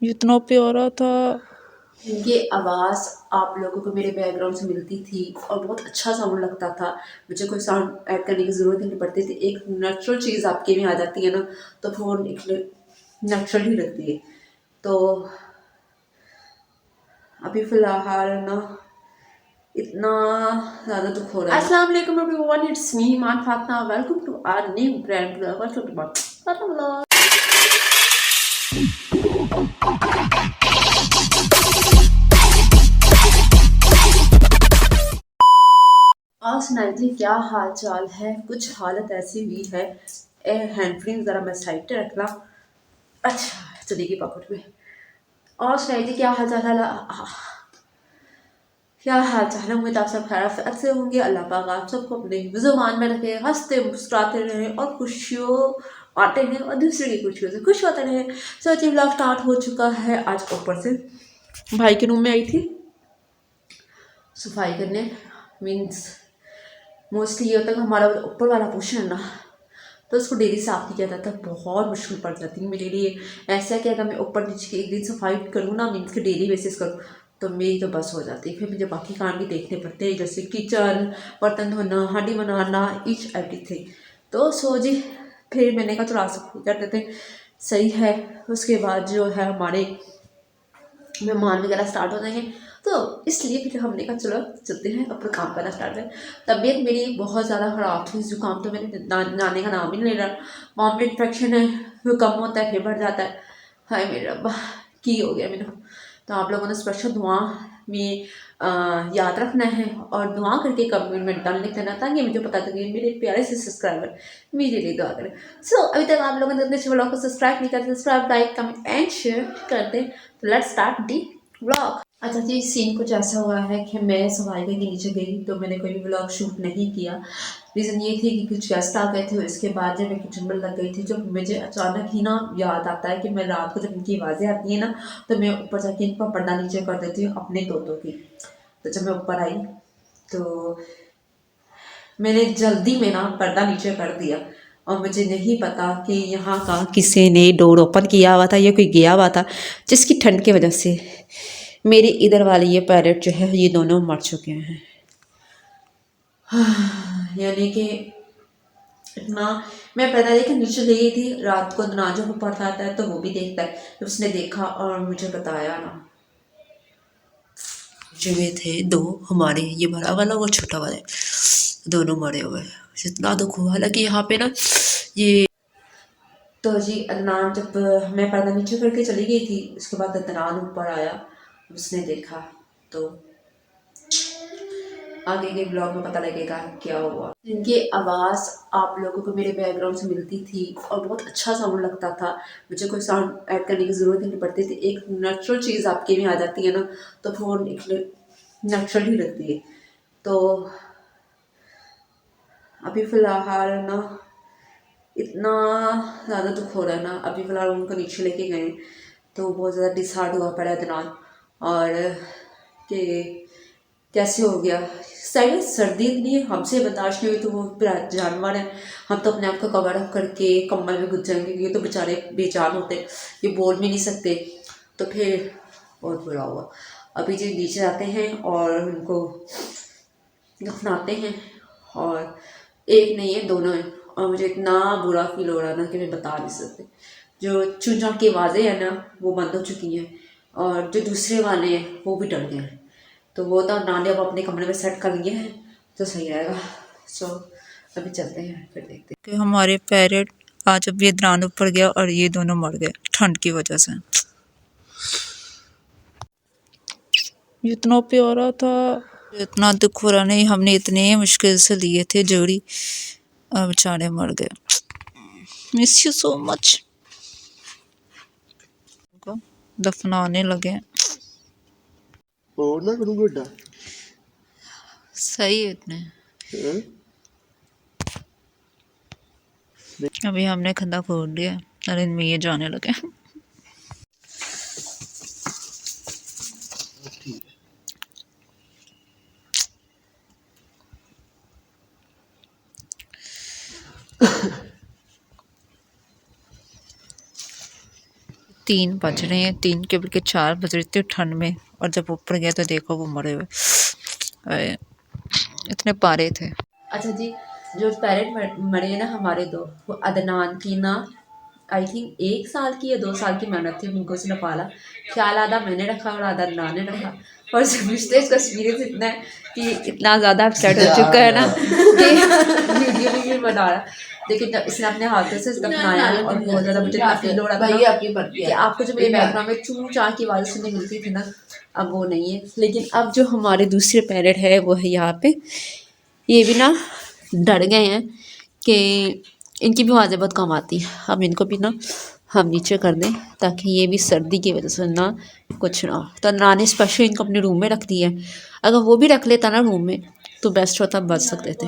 इतना प्यारा था। इनकी आवाज़ आप लोगों को मेरे बैकग्राउंड से मिलती थी और बहुत अच्छा साउंड लगता था। मुझे कोई साउंड ऐड करने की ज़रूरत ही नहीं पड़ती थी। एक नेचुरल चीज़ आपके में आ जाती है ना, तो फिर वो नेचुरल ही लगती है। तो अभी फ़िलहाल ना इतना ज़्यादा दुःख हो रहा है। अस्सलाम वालेकुम everyone, it's me Iman Fatima, welcome to our new brand vlog, welcome to my vlog. और सुनाइए जी, क्या हाल चाल है? कुछ हालत ऐसी हुई है, हैंड फ्री ज़रा मैं साइड पे रखना। अच्छा चली गई पॉकेट में। और सुनाइए जी, क्या हाल चाल है? क्या हाल चाल है? उम्मीद आप सब खैर से होंगे। अल्लाह पाक आप सबको अपने जुबान में रखे, हंसते मुस्कुराते रहे और खुशियों आते हैं और दूसरे की खुशियों से खुश होते रहे। सो जी व्लॉग स्टार्ट हो चुका है। आज ऊपर से भाई के रूम में आई थी सफाई करने। मीन्स मोस्टली ये होता है कि हमारा ऊपर वाला पोर्शन है ना, तो उसको डेली साफ नहीं किया जाता, बहुत मुश्किल पड़ जाती है मेरे लिए। ऐसा है कि अगर मैं ऊपर नीचे की एक दिन सफाई करूँ ना, मीन्स कि डेली बेसिस करूँ, तो मेरी तो बस हो जाती है। फिर मुझे बाकी काम भी देखने पड़ते हैं, जैसे किचन, बर्तन धोना, हांडी बनाना, ईच एवरीथिंग। तो सो जी फिर मैंने कहा चलो आज से कर देते हैं, सही है। उसके बाद जो है हमारे मेहमान वगैरह स्टार्ट हो जाएंगे, तो इसलिए फिर हमने कहा चलो चलते हैं अपना काम करना स्टार्ट करें। तबीयत मेरी बहुत ज़्यादा ख़राब थी, जुकाम तो मैंने नाने का नाम ही नहीं ले रहा। माउथ में इन्फेक्शन है, फिर कम होता है फिर बढ़ जाता है। हाय मेरे रब्बा, की हो गया मेरा। तो आप लोगों ने स्पेशल दुआ में याद रखना है और दुआ करके कमेंट में डालने देना, ताकि मुझे पता चले मेरे प्यारे से सब्सक्राइबर मेरे लिए दुआ करें। सो अभी तक आप लोगों ने अपने व्लॉग को सब्सक्राइब नहीं करते, subscribe like comment and share कर दें। तो लेट्स स्टार्ट दी व्लॉग। अच्छा जी, सीन कुछ ऐसा हुआ है कि मैं सफाई के नीचे गई तो मैंने कोई भी व्लॉग शूट नहीं किया। रीज़न ये थी कि कुछ गेस्ट आ गए थे। इसके बाद जब मैं किचन में लग गई थी, जब मुझे अचानक ही ना याद आता है कि मैं रात को जब इनकी आवाज़ें आती हैं ना, तो मैं ऊपर जाके इनका पर्दा नीचे कर देती हूँ अपने तोतों की। तो जब मैं ऊपर आई तो मैंने जल्दी में ना पर्दा नीचे कर दिया, और मुझे नहीं पता कि यहाँ का किसी ने डोर ओपन किया हुआ था या कोई गया हुआ था, जिसकी ठंड की वजह से मेरे इधर वाले ये पैरेट जो है ये दोनों मर चुके हैं। यानी कि इतना मैं पर्दा लेकर नीचे ले गई थी। रात को नाजो को पड़ता आता है तो वो भी देखता है, तो उसने देखा और मुझे बताया ना। जिवे थे दो हमारे, ये बड़ा वाला और छोटा वाला, दोनों मरे हुए। इतना दुख हुआ, हालांकि यहाँ पे ना ये तो जी अदनान, जब मैं पर्दा नीचे करके चली गई थी, उसके बाद अदनान ऊपर आया, उसने देखा। तो आगे के ब्लॉग में पता लगेगा क्या हुआ। इनकी आवाज़ आप लोगों को मेरे बैकग्राउंड से मिलती थी और बहुत अच्छा साउंड लगता था। मुझे कोई साउंड ऐड करने की ज़रूरत ही नहीं पड़ती थी। एक नेचुरल चीज़ आपके में आ जाती है ना, तो फिर वो नेचुरल ही लगती है। तो अभी फ़िलहाल ना इतना ज़्यादा दुख हो रहा है ना, अभी फ़िलहाल उनको नीचे लेके गए तो बहुत ज़्यादा डिसहार्ट हुआ पड़ा है दिमाग। और कि कैसे हो गया, शायद सर्दी इतनी हमसे बर्दाश्त नहीं हुई, तो वो जानवर है, हम तो अपने आप को कवर अप करके कम्बल में घुस जाएंगे। ये तो बेचारे बेजान होते, ये बोल भी नहीं सकते। तो फिर बहुत बुरा हुआ। अभी जो नीचे जाते हैं और उनको दफनाते हैं, और एक नहीं है दोनों हैं। और मुझे इतना बुरा फील हो रहा है ना कि मैं बता नहीं सकती। जो चूं की आवाज़ें हैं ना वो बंद हो चुकी हैं, और जो दूसरे वाले हैं वो भी डर गए हैं। तो वो तो नानी अब अपने कमरे में सेट कर लिए हैं, तो सही रहेगा। सो अभी चलते हैं फिर देखते कि हमारे पैरेट आज अब ये द्रान ऊपर गया और ये दोनों मर गए ठंड की वजह से। इतना प्यारा था। इतना दुख हो रहा नहीं, हमने इतने मुश्किल से लिए थे जोड़ी और बेचारे मर गए। Miss you so much. दफनाने लगे। और ना करूँ बड़ा सही है इतने। हैं? अभी हमने खंदा खोल दिया और इनमें ये जाने लगे। ठीक 3 बज रहे हैं, 3 के बल्कि 4 बज रहे थे ठंड में। और जब ऊपर गया तो देखो वो मरे हुए, अरे, इतने पारे थे। अच्छा जी, जो पैरेट मरे हैं ना हमारे दो, वो अदनान की ना आई थिंक 1 साल की या 2 साल की मेहनत थी उनको उसने पाला। ख्याल आधा मैंने रखा और आधा अदनान ने रखा। और समझते इसका एक्सपीरियंस इतना है कि इतना ज़्यादा अपसेट हो चुका है ना कि वीडियो भी नहीं बना रहा। लेकिन जब इसने अपने हाथों से दफनाया और बहुत ज़्यादा मुझे फील हो रहा था ना कि आपको जो मेरे बैकग्राउंड में चूं चां की आवाज़ सुनने मिलती थी ना, अब वो नहीं है। लेकिन अब जो हमारे दूसरे पैरेट है वो है यहाँ पे, ये भी ना डर गए हैं कि इनकी भी आवाज़ें बहुत कम आती हैं। अब इनको भी ना हम नीचे कर दें ताकि ये भी सर्दी की वजह से ना कुछ ना हो। तो नानी स्पेशल इनको अपने रूम में रख दी है। अगर वो भी रख लेता ना रूम में तो बेस्ट होता, बच सकते थे।